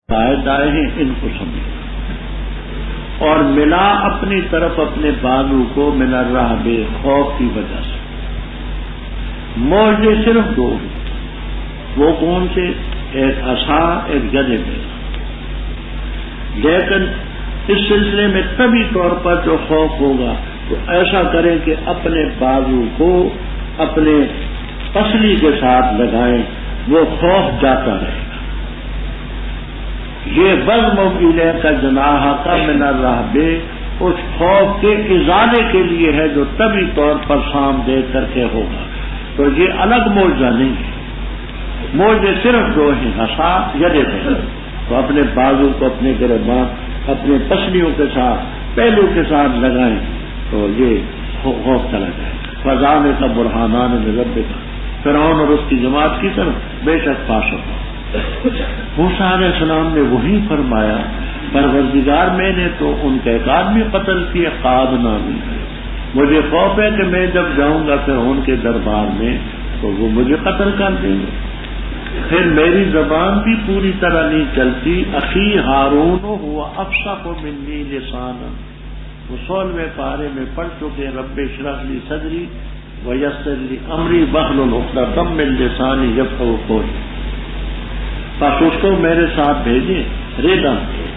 شاہد آئے ہیں ان کو سمجھو، اور ملا اپنی طرف اپنے بازو کو من الرہب خوف کی وجہ سے۔ معجزے صرف دو، وہ کون سے؟ ایک عصا، ایک جد بیضا۔ لیکن اس سلسلے میں طبی طور پر جو خوف ہوگا تو ایسا کریں کہ اپنے بازو کو اپنے پسلی کے ساتھ لگائیں، وہ خوف جاتا رہے گا۔ یہ وزم الیہ کا جناح کا من الرہب اس خوف کے ازالے کے لیے ہے جو طبی طور پر سام دے کر کے ہوگا، تو یہ الگ معجزہ نہیں ہے۔ معجزے صرف دو ہیں، عصا، ید بیضا۔ تو اپنے بازو کو اپنے گریباں اپنے پسلیوں کے ساتھ پہلو کے ساتھ لگائیں تو یہ خوف چلا جائے۔ فضانے کا برہانان من ربک، فرعون اور اس کی جماعت کی طرف بے شک فاسق۔ موسیٰ علیہ السلام نے وہی فرمایا، پروردگار میں نے تو ان کا ایک آدمی قتل کیا، قاد نامی، مجھے خوف ہے کہ میں جب جاؤں گا فرعون کے دربار میں تو وہ مجھے قتل کر دیں گے، پھر میری زبان بھی پوری طرح نہیں چلتی۔ اخی ہارون ہوا افصح منی لسانا، وہ 16ویں پارے میں پڑھ چکے، رب اشرح لی صدری ویسر لی امری واحلل عقدۃ من لسانی یفقہوا قولی۔ بس اس کو میرے ساتھ بھیجیں،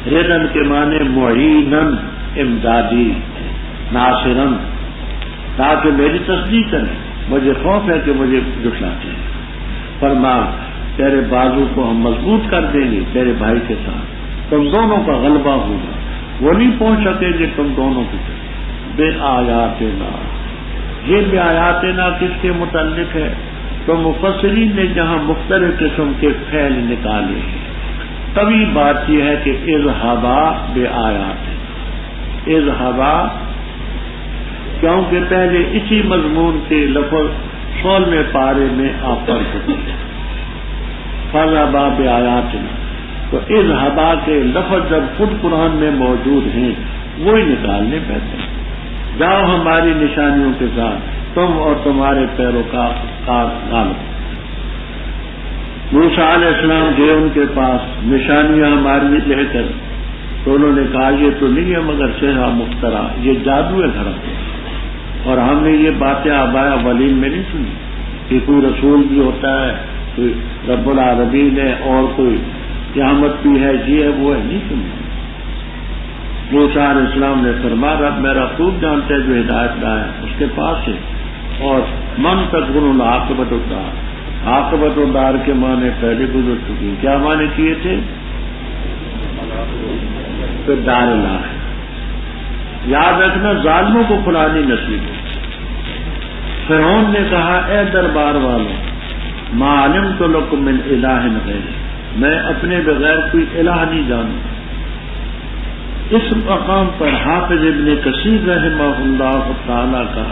ردن کے معنی معینن، امدادی، ناصرن، تاکہ میری تصدیق کریں، مجھے خوف ہے کہ مجھے جھٹلاتے ہیں۔ فرما تیرے بازو کو ہم مضبوط کر دیں گے تیرے بھائی کے ساتھ، تم دونوں کا غلبہ ہوگا، وہ نہیں پہنچ سکے گے تم دونوں کی طرف۔ بے آیاتنا، یہ بے آیاتنا کس کے متعلق ہے؟ تو مفسرین نے جہاں مختلف قسم کے فعل نکالے ہیں، تبھی بات یہ ہے کہ اذهبا بے آیات، اذهبا، کیونکہ پہلے اسی مضمون کے لفظ 16ویں پارے میں آپ پڑھ چکے ہیں، فَاذْهَبَا بِآيَاتِنَا، تو اذهبا کے لفظ جب خود قرآن میں موجود ہیں وہی نکالنے پڑتے ہیں۔ جاؤ ہماری نشانیوں کے ساتھ، تم اور تمہارے پیروکار غالب۔ موسیٰ علیہ السلام گئے ان کے پاس نشانیاں ہماری لے کر، تو انہوں نے کہا یہ تو نہیں ہے مگر سحر مخترع، یہ جادو ہے دھرم، اور ہم نے یہ باتیں آباء اولین میں نہیں سنی کہ کوئی رسول بھی ہوتا ہے، کوئی رب العالمین ہے، اور کوئی قیامت بھی ہے، یہ ہے وہ ہے، نہیں سنی۔ موسیٰ علیہ السلام نے فرمایا رب میرا خوب جانتا ہے جو ہدایت کا ہے اس کے پاس ہے، اور من تکون العاقبۃ الدار، عاقبۃ الدار کے معنی پہلے گزر چکی ہیں، کیا معنی کیے تھے؟ پھر دار الآخرہ۔ یاد رکھنا ظالموں کو فلانی نصیب ہے۔ فرعون نے کہا اے دربار والوں، ما علمت لکم من الہ غیری، میں اپنے بغیر کوئی الہ نہیں جانتا۔ اس مقام پر حافظ ابن کثیر رحمہ اللہ تعالی کا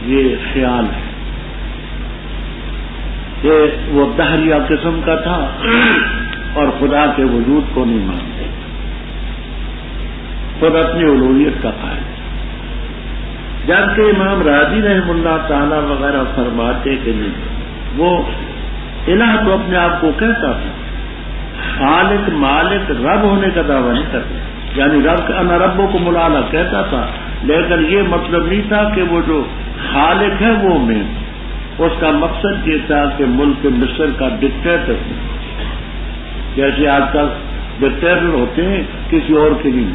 یہ خیال ہے کہ وہ دہریہ قسم کا تھا اور خدا کے وجود کو نہیں مانتے، خود اپنی الوہیت کا قائل ہے، جبکہ امام راضی رحمہ اللہ تعالی وغیرہ فرماتے کہ نہیں، وہ الہ تو اپنے آپ کو کہتا تھا، خالق مالک رب ہونے کا دعویٰ نہیں کرتا، یعنی رب انا ربوں کو ملالا کہتا تھا، لیکن یہ مطلب نہیں تھا کہ وہ جو خالق ہے وہ میں، اس کا مقصد یہ تھا کہ ملک مصر کا ڈکٹیٹر، جیسے آج کل ڈکٹیٹر ہوتے ہیں کسی اور کے نہیں۔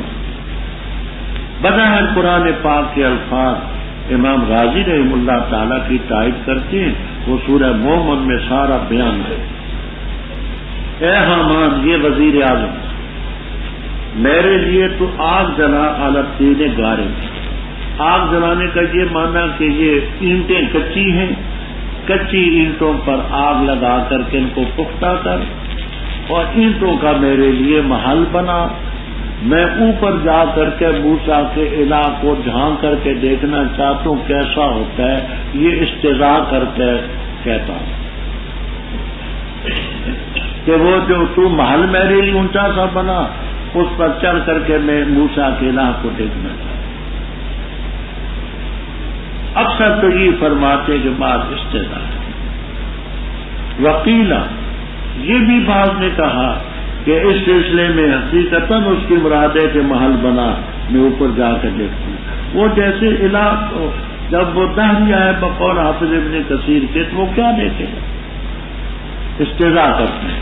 بظاہر قرآن پاک کے الفاظ امام غازی رحمہ اللہ تعالیٰ کی تائید کرتے ہیں، وہ سورہ مومن میں سارا بیان ہے۔ اے حامان، یہ وزیر اعظم، میرے لیے تو آگ جلا علی تین گارے، آگ جلانے کا یہ معنی کہ یہ اینٹیں کچی ہیں، کچی اینٹوں پر آگ لگا کر کے ان کو پختہ کر، اور اینٹوں کا میرے لیے محل بنا، میں اوپر جا کر کے موسیٰ کے الہ کو جھانک کر کے دیکھنا چاہتا ہوں کیسا ہوتا ہے، یہ استضاء کر کے کہتا ہوں کہ وہ جو تو محل میرے لیے اونچا سا بنا، اس پر چڑھ کر کے میں موسیٰ کے الہ کو دیکھنا چاہتا ہوں۔ اکثر تو یہ فرماتے کہ بات استضاء ہے۔ وکیلا، یہ بھی بعض نے کہا کہ اس سلسلے میں حقیقتاً اس کی مراد ہے کہ محل بنا میں اوپر جا کر دیکھتا ہوں. وہ جیسے علاقہ جب وہ دہری آئے بقول حافظ ابن کثیر کے تو وہ کیا دیکھے گا؟ استضاء کرتے ہیں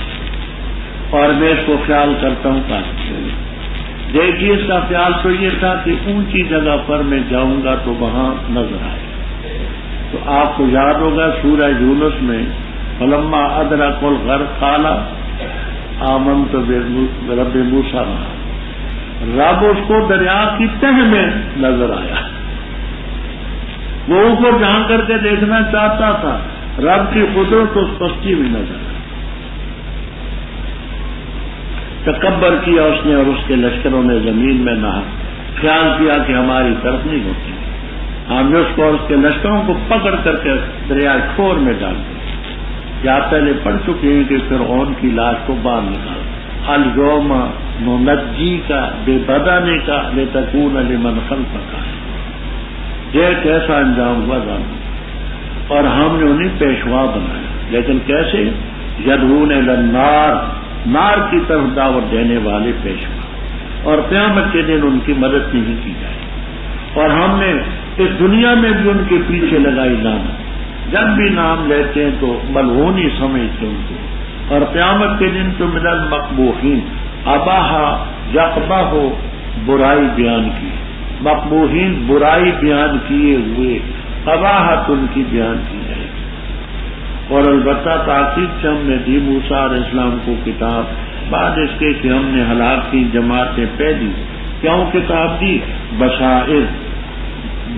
اور میں اس کو خیال کرتا ہوں کہ دیکھیے اس کا خیال تو یہ تھا کہ اونچی جگہ پر میں جاؤں گا تو وہاں نظر آئے. تو آپ کو یاد ہوگا سورہ یونس میں فلما ادرک الغرق قال آمنت برب موسیٰ، رب اس کو دریا کی تہ میں نظر آیا. وہ اوپر جھانک کر کے دیکھنا چاہتا تھا، رب کی قدرت اس پستی میں نظر آئی. تکبر کیا اس نے اور اس کے لشکروں نے زمین میں نہا، خیال کیا کہ ہماری طرف نہیں ہوتی. ہم نے اس کو اور اس کے لشکروں کو پکڑ کر کے دریا کھور میں ڈال دیا. یا پہلے پڑھ چکے ہیں کہ فرعون کی لاش کو باہر نکال اليوم ننجی کا بے بدانے کا لتکون لمن خلفک، یہ کیسا انجام ہوا ظالم. اور ہم نے انہیں پیشوا بنایا، لیکن کیسے؟ یدعون الی النار، نار کی طرف دعوت دینے والے پیشوا، اور قیامت کے دن ان کی مدد نہیں کی جائے. اور ہم نے اس دنیا میں بھی ان کے پیچھے لگائی لعنت، جب بھی نام لیتے ہیں تو ملعونی سمجھتے ان کو. اور قیامت کے دن تو من المقبوحین، اباہا یقبہ برائی بیان کی، مقبوحین برائی بیان کیے ہوئے، قباحت ان کی بیان کی جائے. اور البتہ تاکید سے ہم نے دی موسیٰ علیہ السلام کو کتاب، بعد اس کے کہ ہم نے ہلاک کی جماعتیں پہلی. کیوں کتاب دی؟ بصائر،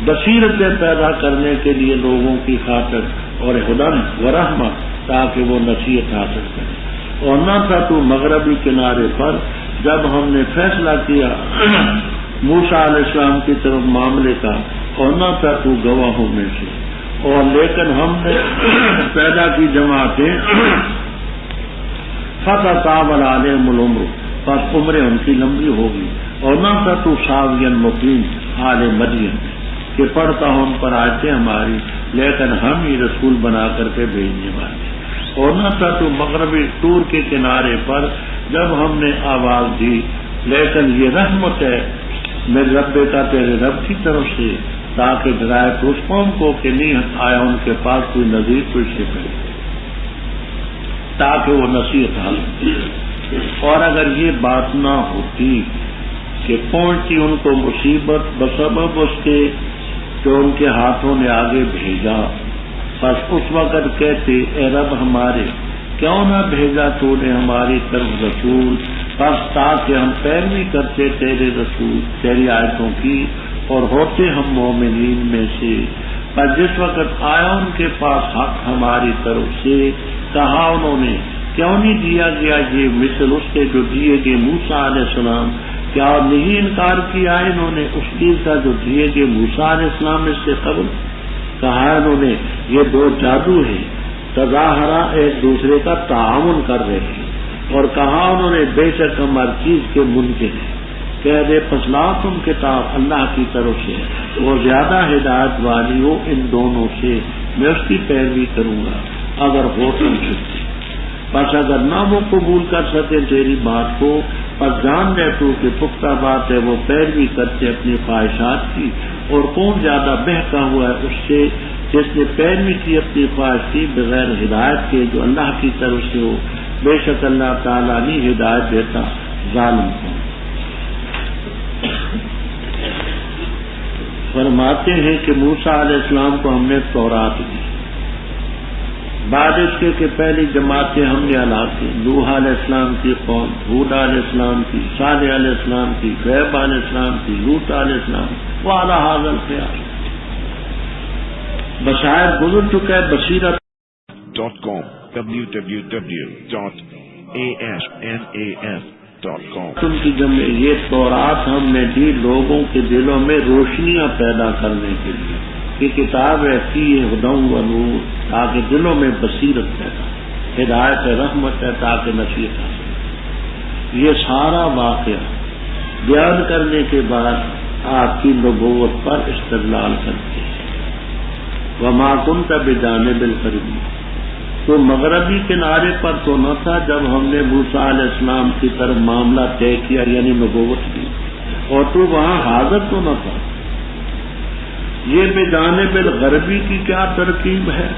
بصیرتیں پیدا کرنے کے لیے لوگوں کی خاطر، اور ہدن و رحمت، تاکہ وہ نصیحت حاصل کریں. اور نہ تھا تو مغربی کنارے پر جب ہم نے فیصلہ کیا موسیٰ علیہ السلام کی طرف معاملے کا، اور نہ تھا تو گواہوں میں سے. اور لیکن ہم نے پیدا کی جماعتیں فتطاول علیہم العمر، پس عمریں ان کی لمبی ہوگی. اور نہ تھا تو ساوین مقیم آل مدین، کہ پڑھتا ہوں ان پر آیتیں ہماری، لیکن ہم ہی رسول بنا کر کے بھیجنے والے. اور نہ تھا تو مغربی طور کے کنارے پر جب ہم نے آواز دی، لیکن یہ رحمت ہے میرے رب کا تیرے رب کی طرف سے، تاکہ ڈرائے تو اس قوم کو کہ نہیں آیا ان کے پاس کوئی نذیر کوئی شفیع، تاکہ وہ نصیحت حاصل. اور اگر یہ بات نہ ہوتی کہ پہنچتی ان کو مصیبت بسبب اس کے جو ان کے ہاتھوں نے آگے بھیجا، بس اس وقت کہتے اے رب ہمارے، کیوں نہ بھیجا تو نے ہماری طرف رسول، بس تاکہ ہم پیروی کرتے تیرے رسول تیری آیتوں کی اور ہوتے ہم مومنین میں سے. پر جس وقت آیا ان کے پاس حق ہماری طرف سے، کہا انہوں نے کیوں نہیں دیا گیا یہ مثل اس کے جو دیے گئے موسیٰ علیہ السلام، کیا نہیں انکار کیا انہوں نے اس چیز کا جو دیے گئے موسیٰ علیہ السلام اس سے قبل. کہا انہوں نے یہ دو جادو ہے، تظاہرہ ایک دوسرے کا تعاون کر رہے ہیں. اور کہا انہوں نے بے شک ہم ہر چیز کے منکر ہیں. کہہ دے پسلا تم کتاب اللہ کی طرف سے، وہ زیادہ ہدایت والی ہو ان دونوں سے، میں اس کی پیروی کروں گا اگر ہو تم سکتے. بس اگر نہ وہ قبول کر سکے تیری بات کو، پس جان لے تو کہ پختہ بات ہے وہ پیروی کرتے اپنی خواہشات کی. اور کون زیادہ بہکا ہوا ہے اس سے جس نے پیروی کی اپنی خواہش کی بغیر ہدایت کے جو اللہ کی طرف سے ہو. بے شک اللہ تعالیٰ نہیں ہدایت دیتا ظالم کو. فرماتے ہیں کہ موسیٰ علیہ السلام کو ہم نے تورات دی، بعد اس کے کہ پہلی جماعتیں ہم نے ہلاک کی، نوح علیہ السلام کی قوم، ہود علیہ السلام کی، صالح علیہ السلام کی، شعیب علیہ السلام کی، لوط علیہ السلام کی، وعلی ھذا القیاس. بصائر گزر چکا ہے. بصیرت .com www.asnas.com. تم کی جمع یہ تورات ہم نے دی لوگوں کے دلوں میں روشنیاں پیدا کرنے کے لیے، کہ کتاب ایسی ہے ہدی و نور، تاکہ دلوں میں بصیرت پیدا، ہدایت رحمت ہے تاکہ نصیحت حاصل. یہ سارا واقعہ بیان کرنے کے بعد آپ کی نبوت پر استدلال کرتے ہیں. وما كنت بجانب الغربی، تو مغربی کنارے پر تو نہ تھا جب ہم نے موسیٰ علیہ السلام کی طرف معاملہ طے کیا، یعنی نبوت کی، اور تو وہاں حاضر تو نہ تھا۔ یہ بجانب الغربی کی کیا ترکیب ہے؟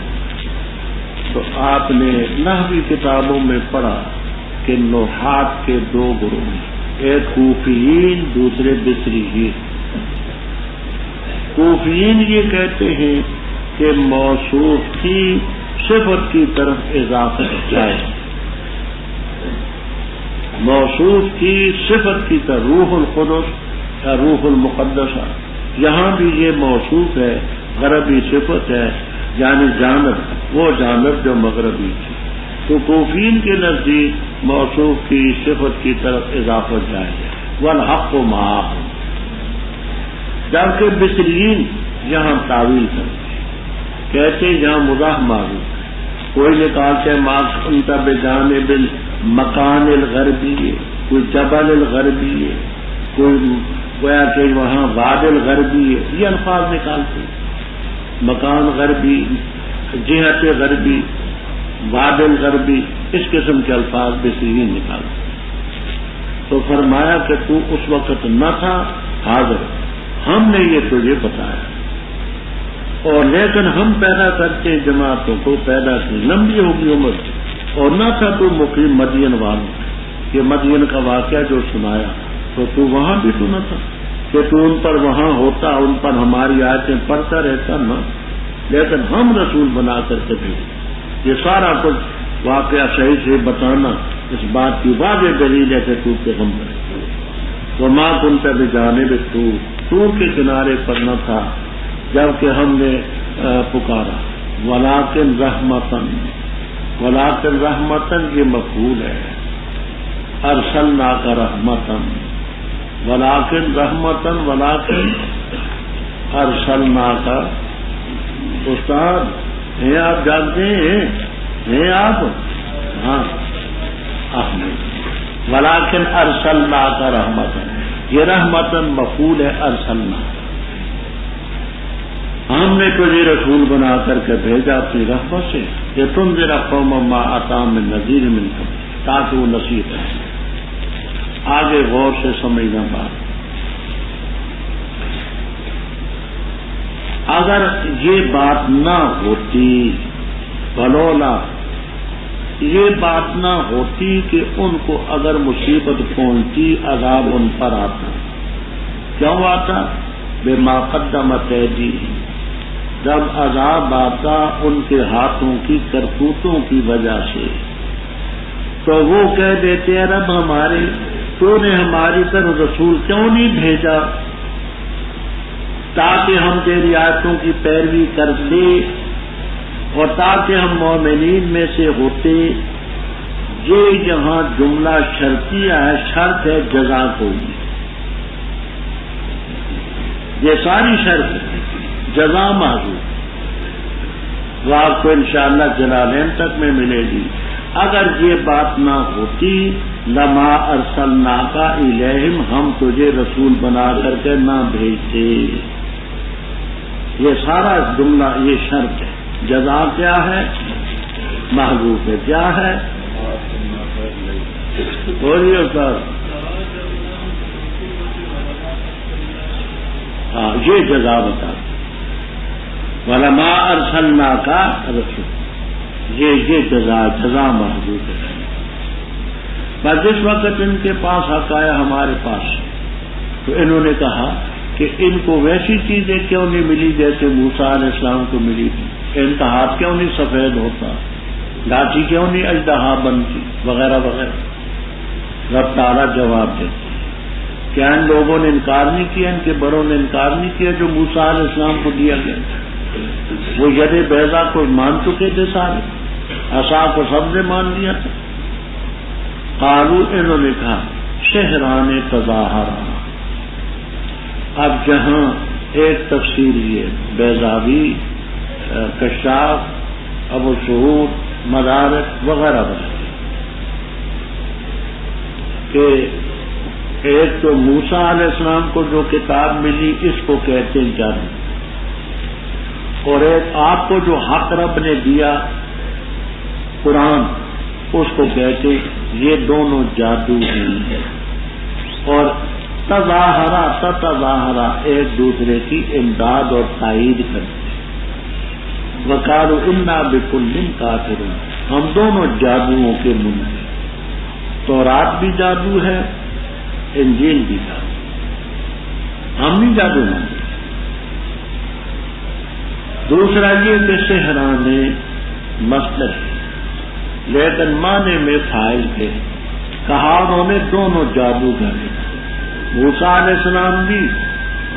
تو آپ نے نحوی کتابوں میں پڑھا کہ نحات کے دو گروہ ہیں، ایک کوفیین، دوسرے بصریین۔ کوفیین یہ کہتے ہیں کہ موصوف کی صفت کی طرف اضافت جائے، موصوف کی صفت کی طرف، روح القدس یا روح المقدسہ، یہاں بھی یہ موصوف ہے، غربی صفت ہے، یعنی جانب، وہ جانب جو مغربی تھی۔ تو کوفین کے نزدیک موصوف کی صفت کی طرف اضافت جائے والحق معاہم، جبکہ بصریین یہاں تعویل کرتے کہتے یہاں مضاف معروف، کوئی نکالتے مارکس ان کا بجانب المکان الغربی ہے، کوئی جبل الغربی ہے، کوئی گویا کہ وہاں واد الغربی ہے، یہ الفاظ نکالتے ہیں، مکان غربی، جہت غربی، واد الغربی، اس قسم کے الفاظ بصریین نکالتے ہیں۔ تو فرمایا کہ تو اس وقت نہ تھا حاضر، ہم نے یہ تجھے بتایا، اور لیکن ہم پیدا کرتے ہیں جماعتوں کو، پیدا کی لمبی ہوگی عمر، اور نہ تھا تو مقیم مدین والوں، یہ مدین کا واقعہ جو سنایا، تو وہاں بھی تو نہ تھا کہ تو ان پر وہاں ہوتا، ان پر ہماری آیتیں پڑھتا رہتا نہ، لیکن ہم رسول بنا کر کے بھیجے۔ یہ سارا کچھ واقعہ صحیح سے بتانا اس بات کی واضح دلیل ہے کہ تو پیغمبر ہے۔ وما كنت بجانب طور کے کنارے پر نہ تھا جبکہ ہم نے پکارا، ولیکن رحمتن، ولیکن رحمتن یہ مفعول ہے، ارسلناک رحمتن، ولیکن رحمتن، ولیکن ارسلناک۔ استاد ہیں آپ، جانتے ہیں آپ؟ ہاں احمد، ولیکن ارسلناک رحمتن، یہ رحمتن مفعول ہے، ارسلنا، ہم نے تجھے رسول بنا کر کے بھیجا اپنی رحمت سے، کہ تم ذرا قوم ما اتاہم من نذیر منکم، تاکہ وہ نصیحت رہے۔ آگے غور سے سمجھنا بات، اگر یہ بات نہ ہوتی، بلولا یہ بات نہ ہوتی کہ ان کو اگر مصیبت پہنچتی عذاب ان پر آتا، کیوں آتا؟ بما قدمت ایدیہم، جب عذاب آتا ان کے ہاتھوں کی کرتوتوں کی وجہ سے، تو وہ کہہ دیتے ہیں رب ہمارے، تو نے ہماری طرف رسول کیوں نہیں بھیجا تاکہ ہم تیری آیتوں کی پیروی کر لیں اور تاکہ ہم مومنین میں سے ہوتے۔ یہ یہاں جملہ شرطیہ ہے، شرط ہے جزا کوئی، یہ ساری شرط ہے، جزا معذور، وہ آپ کو انشاءاللہ جلالین تک میں ملے گی۔ اگر یہ بات نہ ہوتی لما ارسلناک الیہم، ہم تجھے رسول بنا کر کے نہ بھیجتے۔ یہ سارا جملہ یہ شرط ہے، جزا کیا ہے؟ محذوف ہے، کیا ہے؟ بولیے سر، ہاں یہ جزا بتا، وَلَمَا أَرْسَلْنَاكَ رَسُولًا، یہ جزا محدود ہے۔ بس جس وقت ان کے پاس حق آیا ہمارے پاس، تو انہوں نے کہا کہ ان کو ویسی چیزیں کیوں نہیں ملی جیسے موسیٰ علیہ السلام کو ملی تھی، ان کا ہاتھ کیوں نہیں سفید ہوتا، لاٹھی کیوں نہیں اژدہا بنتی، وغیرہ وغیرہ۔ رب تعالیٰ جواب دیتے کیا ان لوگوں نے انکار نہیں کیا، ان کے بڑوں نے انکار نہیں کیا جو موسیٰ علیہ السلام کو دیا گیا؟ وہ ید بیضا کو مان چکے تھے، سارے عصا کو سب نے مان لیا تھا۔ قالو، انہوں نے کہا شہران تظاہرا، اب جہاں ایک تفسیر یہ بیضاوی، کشاف، ابو شہود، مدارک وغیرہ وغیرہ، کہ ایک تو موسیٰ علیہ السلام کو جو کتاب ملی اس کو کہتے ہیں جادو، اور ایک آپ کو جو حق رب نے دیا قرآن اس کو کہتے یہ دونوں جادو ہیں، اور تظاہرہ ایک دوسرے کی امداد اور تائید کرتے، وقالوا انا بکل کافرون، ہم دونوں جادوؤں کے منکر، تورات بھی جادو ہے، انجیل بھی جادو، ہم نہیں جادو مانتے۔ دوسرا یہ کہ سحرانے مصدر ہے لیکن معنی میں فاعل تھے، کہا انہوں نے دونوں جادوگر ہیں۔ موسیٰ علیہ السلام بھی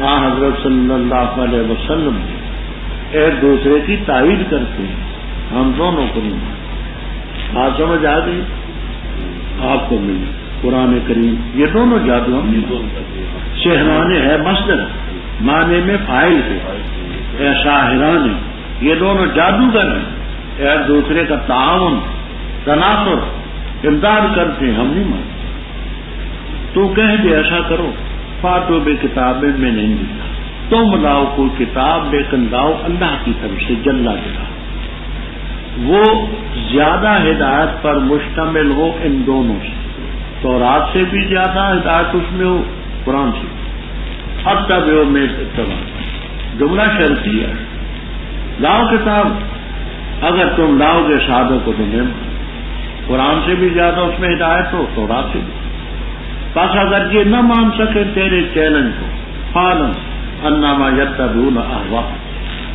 حضرت صلی اللہ علیہ وسلم بھی ایک دوسرے کی تائید کرتے ہیں، ہم دونوں کو نہیں مانتے۔ بات سمجھ آ گئی آپ کو؟ ملی قرآن کریم یہ دونوں جادو ہم نہیں بولتے۔ سحرانے ہے مصدر، معنی میں فاعل تھے، شاہرانے، یہ دونوں جادوگر ہیں، ایک دوسرے کا تعاون تناصر امداد کرتے ہیں، ہم نہیں مانتے۔ تو کہہ دے ایسا کرو، فاتو بے کتابیں میں نہیں لکھا، تم لاؤ کوئی کتاب، لیکن لاؤ اللہ کی طرف سے جل جلالہ، وہ زیادہ ہدایت پر مشتمل ہو ان دونوں سے، تورات سے بھی زیادہ ہدایت اس میں ہو، قرآن سے۔ اب تب میں اتباع جملہ شرطی ہے، لاؤ کتاب، اگر تم لاؤ گے صحابہ کو تمہیں قرآن سے بھی زیادہ اس میں ہدایت ہو، تورات سے بھی۔ بس اگر یہ نہ مان سکے تیرے چیلنج کو، فعلم انما یتبعون اہواءهم،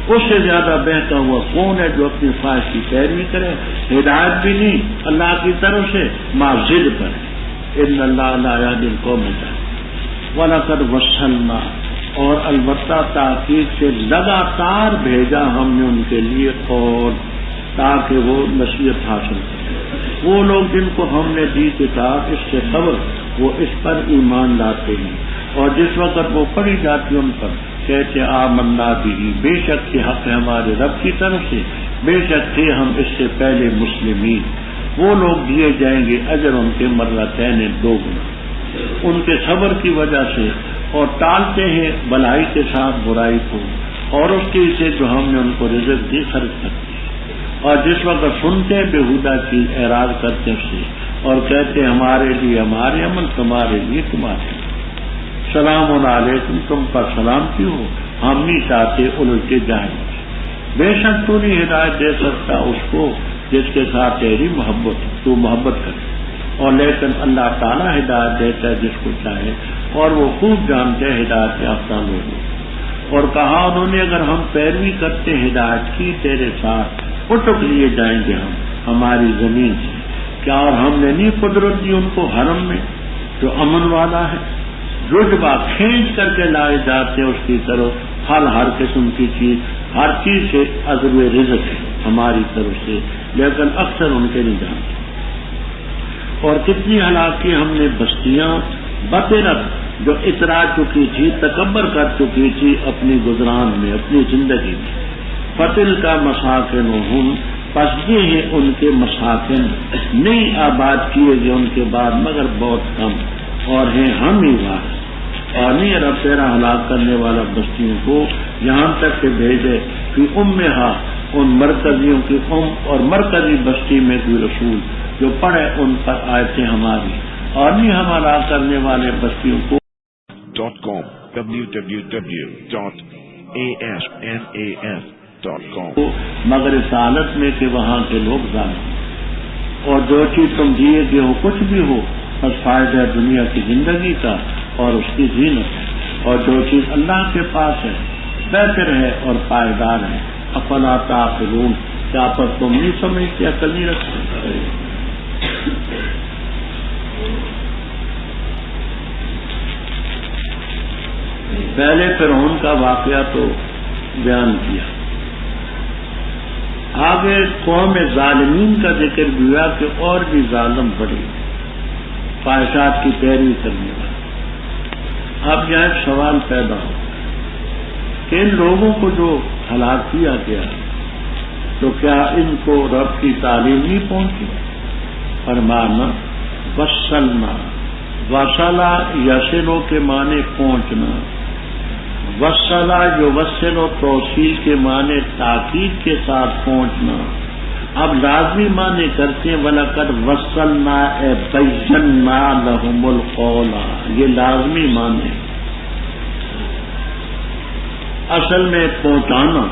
اس سے زیادہ بہتر ہوا کون ہے جو اپنی خواہش کی پیروی کرے، ہدایت بھی نہیں اللہ کی طرف سے، مع ضد پر، ان اللہ لا یہدی القوم الظالمین۔ وَلَقَدْ وَصَّلْنَا، اور البتہ تحقیق سے لگاتار بھیجا ہم نے ان کے لیے قول، تاکہ وہ نصیحت حاصل کریں۔ وہ لوگ جن کو ہم نے دی کتاب اس سے خبر، وہ اس پر ایمان لاتے ہیں، اور جس وقت وہ پڑھی جاتی ان پر کہتے آمنا بھی، بے شک کہ حق ہے ہمارے رب کی طرف سے، بے شک تھے ہم اس سے پہلے مسلمین۔ وہ لوگ دیے جائیں گے اجر ان کے مرتين 2 گنا، ان کے صبر کی وجہ سے، اور ٹالتے ہیں بلائی کے ساتھ برائی کو، اور اس کی سے جو ہم نے ان کو رزق دی خرچ کرتی، اور جس وقت سنتے بےہودہ چیز اعراض کرتے سے، اور کہتے ہمارے لیے ہمارے عمل، تمہارے لیے تمہارے عمل، سلام علیکم، تم پر سلامتی ہو، ہم نہیں چاہتے الٹ کے جائیں۔ بے شک تو نہیں ہدایت دے سکتا اس کو جس کے ساتھ تیری محبت، تو محبت کرے، اور لیکن اللہ تعالیٰ ہدایت دیتا ہے جس کو چاہے، اور وہ خوب جانتے ہدایت یافتہ لوگوں۔ اور کہا انہوں نے اگر ہم پیروی کرتے ہدایت کی تیرے ساتھ، اٹک لیے جائیں گے ہم ہماری زمین سے، کیا اور ہم نے نہیں قدرت دی ان کو حرم میں جو امن والا ہے، رجبا کھینچ کر کے لائے جاتے اس کی طرف، پھل ہر قسم کی چیز، ہر چیز سے عزو رزق ہے ہماری طرف سے، لیکن اکثر ان کے نہیں جانتے۔ اور کتنی ہلاکی ہم نے بستیاں بطرت جو اترا چکی تھی، تکبر کر چکی تھی اپنی گزران میں، اپنی زندگی میں، فتل کا مساکنہم، پس یہ ہیں ان کے مساکن، نہیں آباد کیے گئے ان کے بعد مگر بہت کم، اور ہیں ہم ہی وارث، اور نہیں رب تیرا ہلاک کرنے والا بستیوں کو یہاں تک کہ بھیجے کہ امہا، ان مرکزیوں کی اور مرکزی بستی میں کوئی رسول جو پڑھے ان پر آیتیں ہماری، اور نہیں ہم ہلاک کرنے والے بستیوں کو .com www.asnas.com مگر اس حالت میں کہ وہاں کے لوگ ظالم، اور جو چیز تم دیے گئے ہو کچھ بھی ہو، بس فائدہ ہے دنیا کی زندگی کا اور اس کی زینت ہے، اور جو چیز اللہ کے پاس ہے بہتر ہے اور پائیدار ہے۔ افلا تعقلون، کیا پر تم نہیں سمجھتے، عقل نہیں رکھتے؟ پہلے فرعون کا واقعہ تو بیان کیا، آگے قوم ظالمین کا ذکر ہوا کہ اور بھی ظالم بڑے خواہشات کی پیروی کرنے والے۔ اب یہاں ایک سوال پیدا ہو کہ ان لوگوں کو جو ہلاک کیا گیا تو کیا ان کو رب کی تعلیم نہیں پہنچی؟ فرمانا وصلنا، وصلہ یصلو کے معنی پہنچنا، وصلہ جو وصل و توصیل کے معنی تاکید کے ساتھ پہنچنا، اب لازمی معنی کرتے ہیں وَلَقَدْ وَصَّلْنَا بَيَّنَّا لَهُمُ الْقَوْلَ، یہ لازمی معنی اصل میں پہنچانا،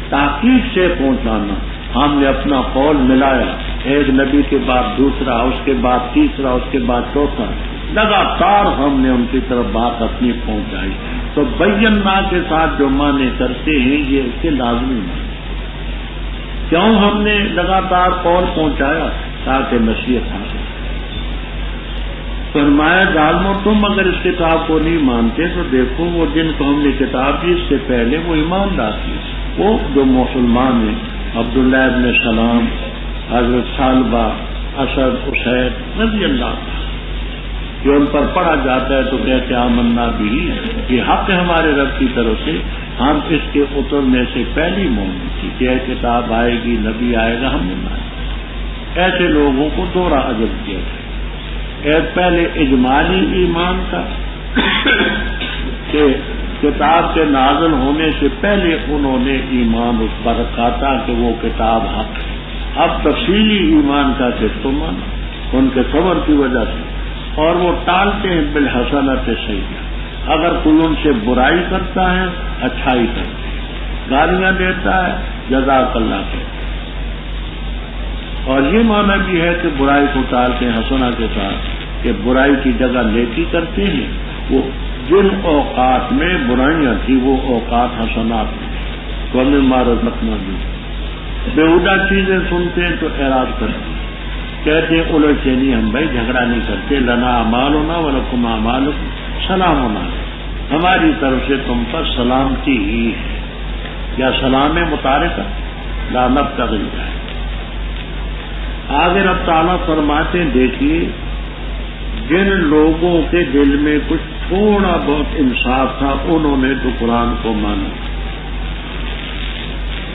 تحقیق سے پہنچانا۔ ہم نے اپنا قول ملایا، ایک نبی کے بعد دوسرا، اس کے بعد تیسرا، اس کے بعد چوتھا، لگاتار ہم نے ان کی طرف بات اپنی پہنچائی۔ تو بینا کے ساتھ جو معنی کرتے ہیں یہ اس کے لازمی معنی۔ کیوں ہم نے لگاتار قول پہنچایا؟ تاکہ نصیحت حاصل۔ فرمایا ظالموں تم اگر اس کتاب کو نہیں مانتے تو دیکھو وہ جن کو ہم نے کتاب دی اس سے پہلے وہ ایمان لاتے، وہ جو مسلمان ہیں، عبداللہ ابن سلام، حضرت ثعلبہ، اسد، اسید رضی اللہ عنہ، جو ان پر پڑھا جاتا ہے تو کہتے آمنا بھی، یہ حق ہے ہمارے رب کی طرف سے، ہم اس کے اترنے سے پہلی مومن تھی کہ یہ کتاب آئے گی، نبی آئے گا، ہم نے مانا۔ ایسے لوگوں کو دوہرا اجر دیا گیا۔ ایک پہلے اجمالی ایمان تھا کہ کتاب کے نازل ہونے سے پہلے انہوں نے ایمان اس پر رکھا تھا کہ وہ کتاب حق ہے۔ اب تفصیلی ایمان کا کہ تم مانا ان کے صبر کی وجہ سے، اور وہ ٹالتے ہیں بالحسنۃ سیئۃ، اگر کوئی ان سے برائی کرتا ہے اچھائی کرتے ہیں، گالیاں دیتا ہے جزاک اللہ کہتے ہیں۔ اور یہ معنی بھی ہے کہ برائی کو ٹالتے ہیں حسنہ کے ساتھ، کہ برائی کی جگہ نیکی کرتے ہیں۔ وہ جن اوقات میں برائیاں تھیں وہ اوقات حسنات میں، وَمِمَّا رَزَقْنَاهُمْ، بیہودہ چیزیں سنتے ہیں تو اعراض کرتے ہیں، کہتے ہیں الٹ سے نہیں، ہم بھائی جھگڑا نہیں کرتے، لنا اعمالنا ولکم اعمالکم سلام علیکم، ہماری طرف سے تم پر سلامتی ہی ہے، یا سلام متارکہ لا نبتغی ہے۔ آگے رب تعالیٰ فرماتے ہیں دیکھیے جن لوگوں کے دل میں کچھ تھوڑا بہت انصاف تھا انہوں نے تو قرآن کو مانا،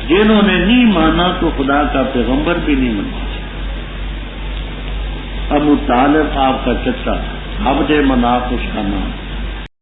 جنہوں نے نہیں مانا تو خدا کا پیغمبر بھی نہیں مانا۔ ابو طالب آپ کا چچا، عبد مناف اس کا نام،